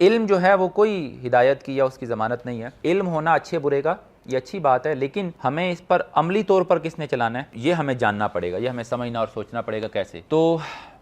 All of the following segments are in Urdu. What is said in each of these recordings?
علم جو ہے وہ کوئی ہدایت کی یا اس کی ضمانت نہیں ہے. علم ہونا اچھے برے کا یہ اچھی بات ہے، لیکن ہمیں اس پر عملی طور پر کس نے چلانا ہے یہ ہمیں جاننا پڑے گا، یہ ہمیں سمجھنا اور سوچنا پڑے گا کیسے. تو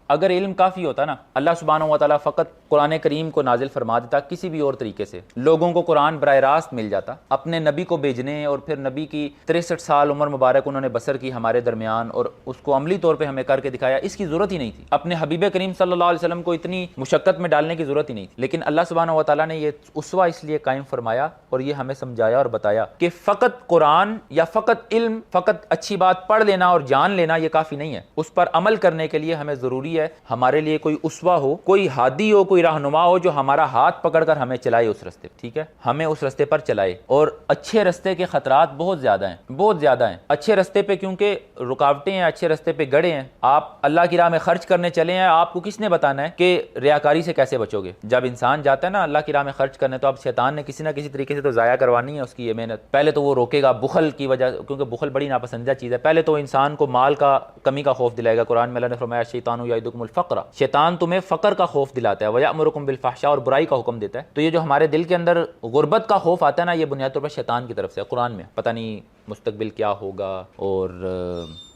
اگر علم کافی ہوتا نا، اللہ سبحانہ و تعالیٰ فقط قرآن کریم کو نازل فرما دیتا، کسی بھی اور طریقے سے لوگوں کو قرآن براہ راست مل جاتا. اپنے نبی کو بھیجنے اور پھر نبی کی 63 سال عمر مبارک انہوں نے بسر کی ہمارے درمیان اور اس کو عملی طور پہ ہمیں کر کے دکھایا، اس کی ضرورت ہی نہیں تھی. اپنے حبیب کریم صلی اللہ علیہ وسلم کو اتنی مشقت میں ڈالنے کی ضرورت ہی نہیں تھی. لیکن اللہ سبحانہ و تعالیٰ نے یہ اسوہ اس لیے قائم فرمایا اور یہ ہمیں سمجھایا اور بتایا کہ فقط قرآن یا فقط علم، فقط اچھی بات پڑھ لینا اور جان لینا یہ کافی نہیں ہے. اس پر عمل کرنے کے لیے ہمیں ضروری ہے ہمارے لیے کوئی اسوہ ہو، کوئی ہادی ہو، کوئی رہنما ہو جو ہمارا ہاتھ پکڑ کر ہمیں چلائے اس رستے. ٹھیک ہے، ہمیں اس رستے پر چلائے. اور اچھے رستے کے خطرات بہت زیادہ ہیں، بہت زیادہ ہیں. اچھے رستے پہ کیونکہ رکاوٹیں ہیں، اچھے رستے پہ گڑھے ہیں. آپ اللہ کی راہ میں خرچ کرنے چلے ہیں، آپ کو کس نے بتانا ہے کہ ریاکاری سے کیسے بچو گے؟ جب انسان جاتا ہے نا اللہ کی راہ میں خرچ کرنے، تو اب شیطان نے کسی نہ کسی طریقے سے تو ضائع کروانی ہے اس کی یہ محنت. پہلے تو وہ روکے گا بخل کی وجہ، کیونکہ بخل بڑی ناپسندیدہ چیز ہے. پہلے تو انسان کو مال کا کمی کا خوف دلائے گا. قرآن میں اللہ نے فرمایا شیطان یعدکم الفقر، شیطان تمہیں فقر کا خوف دلاتا ہے، وَيَأْمُرُكُم بِالْفَحْشَاءِ اور برائی کا حکم دیتا ہے. تو یہ جو ہمارے دل کے اندر غربت کا خوف آتا ہے نا، یہ بنیاد طور پر شیطان کی طرف سے ہے. قرآن میں پتہ نہیں مستقبل کیا ہوگا اور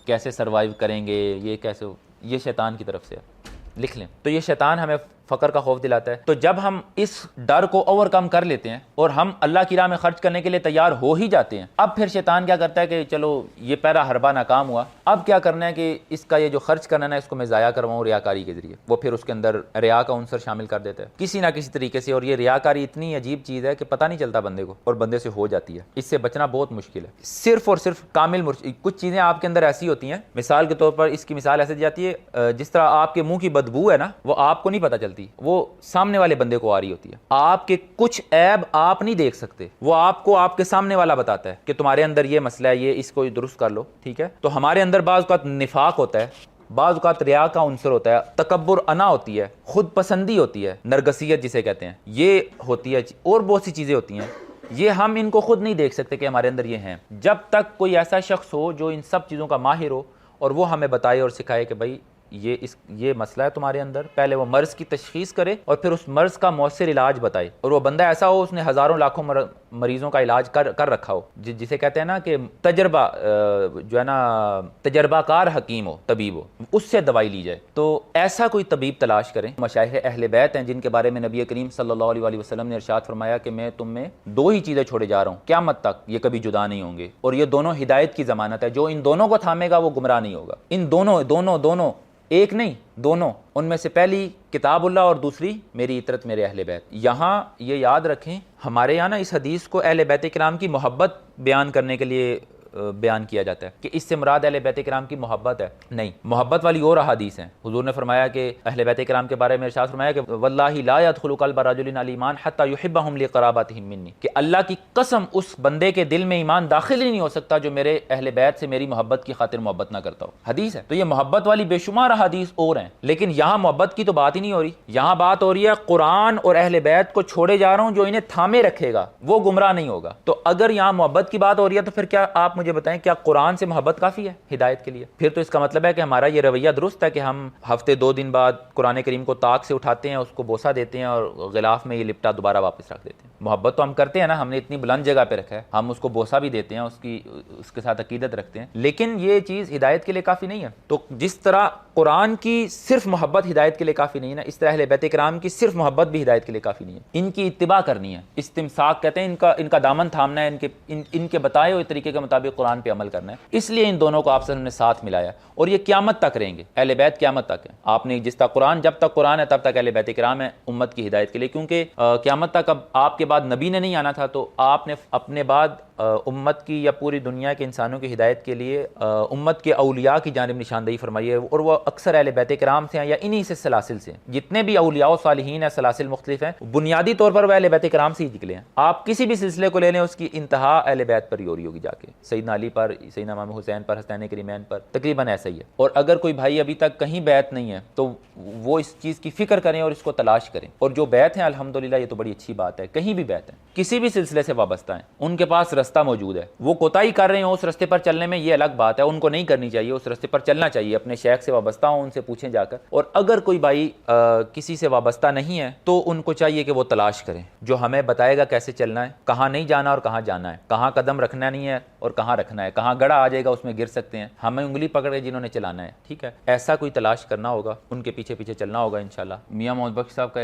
کیسے سروائیو کریں گے، یہ کیسے، یہ شیطان کی طرف سے ہے، لکھ لیں. تو یہ شیطان ہمیں فقر کا خوف دلاتا ہے. تو جب ہم اس ڈر کو اوور کم کر لیتے ہیں اور ہم اللہ کی راہ میں خرچ کرنے کے لیے تیار ہو ہی جاتے ہیں، اب پھر شیطان کیا کرتا ہے کہ چلو یہ پہلا حربہ ناکام ہوا، اب کیا کرنا ہے کہ اس کا یہ جو خرچ کرنا ہے اس کو میں ضائع کرواؤں ریاکاری کے ذریعے. وہ پھر اس کے اندر ریا کا عنصر شامل کر دیتا ہے کسی نہ کسی طریقے سے. اور یہ ریاکاری اتنی عجیب چیز ہے کہ پتہ نہیں چلتا بندے کو، اور بندے سے ہو جاتی ہے. اس سے بچنا بہت مشکل ہے. صرف اور صرف کامل کچھ چیزیں آپ کے اندر ایسی ہوتی ہیں، مثال کے طور پر اس کی مثال ایسے دی جاتی ہے جس طرح آپ کے منہ کی بدبو ہے نا، وہ آپ کو نہیں پتہ چلتی، وہ سامنے والے بندے کو آ رہی ہوتی ہے. آپ کے کچھ عیب آپ نہیں دیکھ سکتے، وہ آپ کو آپ کے سامنے والا بتاتا ہے کہ تمہارے اندر یہ مسئلہ ہے، یہ اس کو درست کر لو. ٹھیک ہے، تو ہمارے اندر بعض اوقات نفاق ہوتا ہے، بعض اوقات ریا کا عنصر ہوتا ہے، تکبر، انا ہوتی ہے، خود پسندی ہوتی ہے، نرگسیت جسے کہتے ہیں، یہ ہوتی ہے، اور بہت سی چیزیں ہوتی ہیں. یہ ہم ان کو خود نہیں دیکھ سکتے کہ ہمارے اندر یہ ہیں، جب تک کوئی ایسا شخص ہو جو ان سب چیزوں کا ماہر ہو اور وہ ہمیں بتائے اور سکھائے کہ بھائی یہ مسئلہ ہے تمہارے اندر. پہلے وہ مرض کی تشخیص کرے اور پھر اس مرض کا مؤثر علاج بتائے. اور وہ بندہ ایسا ہو اس نے ہزاروں لاکھوں مریضوں کا علاج کر رکھا ہو، جسے کہتے ہیں نا کہ تجربہ جو ہے نا تجربہ کار حکیم ہو، طبیب ہو، اس سے دوائی لی جائے. تو ایسا کوئی طبیب تلاش کریں. مشائخ اہل بیت ہیں جن کے بارے میں نبی کریم صلی اللہ علیہ وسلم نے ارشاد فرمایا کہ میں تم میں دو ہی چیزیں چھوڑے جا رہا ہوں، قیامت تک یہ کبھی جدا نہیں ہوں گے، اور یہ دونوں ہدایت کی ضمانت ہے. جو ان دونوں کو تھامے گا وہ گمراہ نہیں ہوگا. ان دونوں ایک نہیں، دونوں. ان میں سے پہلی کتاب اللہ اور دوسری میری اطرت، میرے اہل بیت. یہاں یہ یاد رکھیں، ہمارے یہاں نا اس حدیث کو اہل بیت کرام کی محبت بیان کرنے کے لیے بیان کیا جاتا ہے کہ اس سے مراد اہل بیت کرام کی محبت ہے. نہیں، محبت والی اور احادیث ہیں. حضور نے فرمایا کہ اہل بیت کرام کے بارے میں ارشاد فرمایا کہ واللہ لا يدخل قلب رجل الایمان حتى يحبهم لقرابتهم مني، کہ اللہ کی قسم اس بندے کے دل میں ایمان داخل ہی نہیں ہو سکتا جو میرے اہل بیت سے میری محبت کی خاطر محبت نہ کرتا ہو. حدیث ہے. تو یہ محبت والی بے شمار احادیث اور ہیں، لیکن یہاں محبت کی تو بات ہی نہیں ہو رہی. یہاں بات ہو رہی ہے قرآن اور اہل بیت کو چھوڑے جا رہا ہوں، جو انہیں تھامے رکھے گا وہ گمراہ نہیں ہوگا. تو اگر یہاں محبت کی بات ہو رہی ہے تو پھر کیا آپ مجھے بتائیں، کیا قرآن سے محبت کافی ہے ہدایت کے لیے؟ پھر تو اس کا مطلب ہے کہ ہمارا یہ رویہ درست ہے کہ ہم ہفتے 2 دن بعد قرآن کریم کو طاق سے اٹھاتے ہیں، اس کو بوسہ دیتے ہیں اور غلاف میں یہ لپٹا دوبارہ واپس رکھ دیتے ہیں. محبت تو ہم کرتے ہیں نا، ہم نے اتنی بلند جگہ پہ رکھا ہے، ہم اس کو بوسہ بھی دیتے ہیں، اس کے ساتھ عقیدت رکھتے ہیں، لیکن یہ چیز ہدایت کے لیے کافی نہیں ہے. تو جس طرح قرآن کی صرف محبت ہدایت کے لیے کافی نہیں ہے نا، اس طرح اہل بیت کرام کی صرف محبت بھی ہدایت کے لیے کافی نہیں ہے. ان کی اتباع کرنی ہے، استمساک کہتے ہیں، ان کا دامن تھامنا ہے، ان کے بتائے ہوئے طریقے کے مطابق قرآن پہ عمل کرنا ہے. اس لیے ان دونوں کو آپ نے ساتھ ملایا، اور یہ قیامت تک رہیں گے. اہل بیت قیامت تک ہے. آپ نے جس طرح قرآن، جب تک قرآن ہے تب تک اہل بیت کرام ہے امت کی ہدایت کے لیے، کیونکہ قیامت تک اب آپ کے بعد نبی نے نہیں آنا تھا، تو آپ نے اپنے بعد امت کی یا پوری دنیا کے انسانوں کی ہدایت کے لیے امت کے اولیاء کی جانب نشاندہی فرمائی ہے، اور وہ اکثر اہل بیت کرام سے ہیں یا انہی سے سلاسل سے ہیں. جتنے بھی اولیاء و صالحین ہیں سلاسل مختلف ہیں، بنیادی طور پر وہ اہل بیت کرام سے ہی نکلے ہیں. آپ کسی بھی سلسلے کو لے لیں، اس کی انتہا اہل بیت پر ہی ہو رہی ہوگی، جا کے سیدنا علی پر، سیدنا امام حسین پر، حسین کریمین پر، تقریباً ایسا ہی ہے. اور اگر کوئی بھائی ابھی تک کہیں بیعت نہیں ہے تو وہ اس چیز کی فکر کریں اور اس کو تلاش کریں. اور جو بیعت ہیں الحمدللہ، یہ تو بڑی اچھی بات ہے، کہیں بھی بیعت ہیں، کسی بھی سلسلے سے وابستہ ہیں، ان کے پاس رستہ موجود ہے، وہ کوتاہی کر رہے ہیں اس رستے پر چلنے میں، یہ الگ بات ہے، ان کو نہیں کرنی چاہیے، اس رستے پر چلنا چاہیے، اپنے شیخ سے وابستہ ہوں، ان سے پوچھیں جا کر۔ اور اگر کوئی بھائی کسی سے وابستہ نہیں ہے تو ان کو چاہیے کہ وہ تلاش کریں، جو ہمیں بتائے گا کیسے چلنا ہے، کہاں نہیں جانا اور کہاں جانا ہے، کہاں قدم رکھنا نہیں ہے اور کہاں رکھنا ہے، کہاں گڑھا آ جائے گا اس میں گر سکتے ہیں، ہمیں انگلی پکڑ کے جنہوں نے چلانا ہے، ٹھیک ہے، ایسا کوئی تلاش کرنا ہوگا، ان کے پیچھے پیچھے چلنا ہوگا انشاءاللہ۔ میاں محمد بخش صاحب کا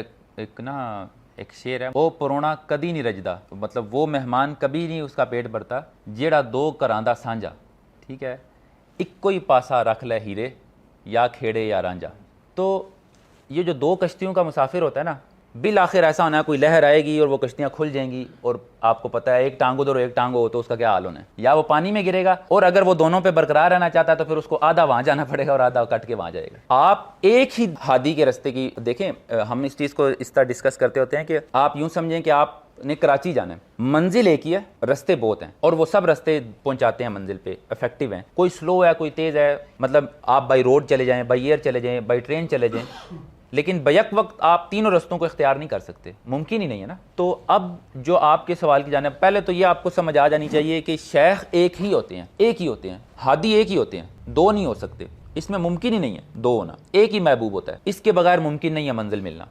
ایک شعر ہے، وہ پرونا کدی نہیں رجدا، مطلب وہ مہمان کبھی نہیں اس کا پیٹ بھرتا جیڑا دو کراندا سانجا، ٹھیک ہے، اکو ہی پاسا رکھ لے ہیرے یا کھیڑے یا رانجا۔ تو یہ جو دو کشتیوں کا مسافر ہوتا ہے نا، بالآخر ایسا ہونا ہے کوئی لہر آئے گی اور وہ کشتیاں کھل جائیں گی، اور آپ کو پتہ ہے ایک ٹانگ ادھر اور ایک ٹانگ ہو تو اس کا کیا حال ہونا ہے، یا وہ پانی میں گرے گا، اور اگر وہ دونوں پہ برقرار رہنا چاہتا ہے تو پھر اس کو آدھا وہاں جانا پڑے گا اور آدھا کٹ کے وہاں جائے گا۔ آپ ایک ہی ہادی کے رستے کی دیکھیں، ہم اس چیز کو اس طرح ڈسکس کرتے ہوتے ہیں کہ آپ یوں سمجھیں کہ آپ نے کراچی جانا ہے، منزل ایک ہی ہے، رستے بہت ہیں، اور وہ سب رستے پہنچاتے ہیں منزل پہ، افیکٹو ہیں، کوئی سلو ہے کوئی تیز ہے، مطلب آپ بائی روڈ چلے جائیں، بائی ایئر چلے جائیں، بائی ٹرین چلے جائیں، لیکن بیک وقت آپ تینوں رستوں کو اختیار نہیں کر سکتے، ممکن ہی نہیں ہے نا۔ تو اب جو آپ کے سوال کی جانب، پہلے تو یہ آپ کو سمجھ آ جانی چاہیے کہ شیخ ایک ہی ہوتے ہیں، ہادی ایک ہی ہوتے ہیں، دو نہیں ہو سکتے، اس میں ممکن ہی نہیں ہے دو ہونا، ایک ہی محبوب ہوتا ہے، اس کے بغیر ممکن نہیں ہے منزل ملنا۔